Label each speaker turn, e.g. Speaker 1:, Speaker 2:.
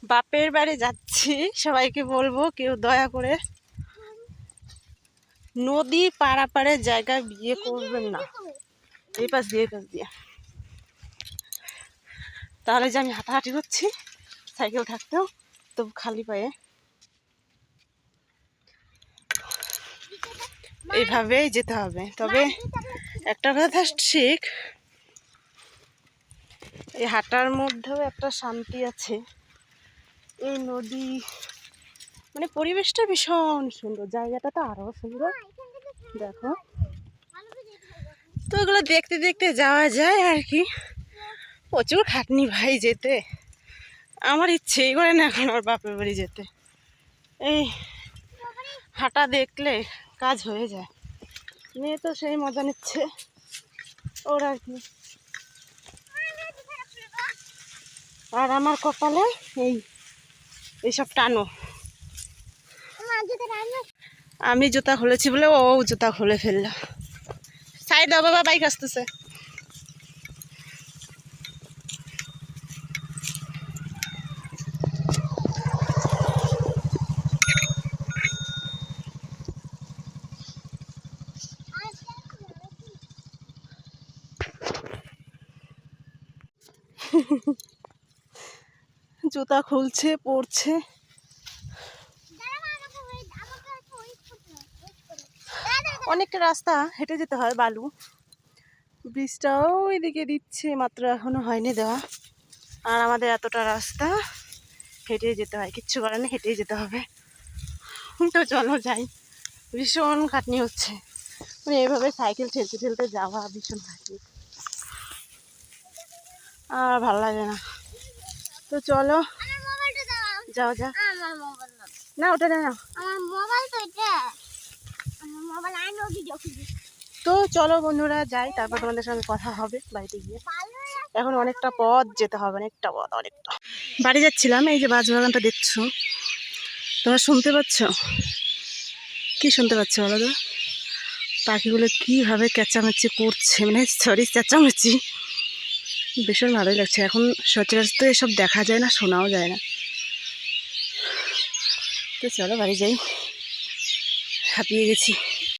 Speaker 1: বাপের বাড়ি যাচ্ছি, সবাইকে বলবো কেউ দয়া করে নদী পাড়াপাড়ের জায়গায় বিয়ে করবেন না। এই পাশ দিয়ে তাহলে যে আমি হাঁটাহাঁটি করছি সাইকেল থাকতেও, তবু খালি পায়ে এইভাবেই যেতে হবে। তবে একটা কথা ঠিক, এই হাঁটার মধ্যেও একটা শান্তি আছে। এই নদী মানে পরিবেশটা ভীষণ সুন্দর, জায়গাটা তো আরো সুন্দর। দেখো, তো ওগুলো দেখতে দেখতে যাওয়া যায় আর কি। প্রচুর খাটনি ভাই যেতে, আমার ইচ্ছেই করে না এখন ওর বাপের বাড়ি যেতে। এই হাঁটা দেখলে কাজ হয়ে যায়। মেয়ে তো সেই মজা নিচ্ছে ওর আর কি। আর আমার কপালে এইসব টানো। আমি জুতা খুলেছি বলে ও জুতা খুলে ফেললো। সাইড দাও বাবা, বাইক আসতেছে। জুতা খুলছে, পড়ছে। অনেকটা রাস্তা হেঁটে যেতে হয়, বালু। ব্রিজটাও ওইদিকে দিচ্ছে, মাত্র এখনো হয়নি দেওয়া। আর আমাদের এতটা রাস্তা হেঁটে যেতে হয়, কিচ্ছু করার নেই, হেঁটেই যেতে হবে। তো চলো যাই। ভীষণ খাটনি হচ্ছে, মানে এইভাবে সাইকেল ঠেলতে ঠেলতে যাওয়া ভীষণ খাটনি, আর ভালো লাগে না। তো চলো যাও যা। না ওটা না, তো চলো বন্ধুরা যাই, তারপর তোমাদের সঙ্গে কথা হবে বাড়িতে গিয়ে। এখন অনেকটা পথ যেতে হবে, অনেকটা। বাড়ি যাচ্ছিলাম, এই যে বাঁশবাগানটা দেখছো, তোমরা শুনতে পাচ্ছ? কি শুনতে পাচ্ছ বলো তো? পাখিগুলো কীভাবে চেঁচামেচি করছে, মানে সরি চেঁচামেচি, ভীষণ ভালোই লাগছে। এখন সচরাচর তো এসব দেখা যায় না, শোনাও যায় না। তো চলো বাড়ি যাই, হাঁপিয়ে গেছি।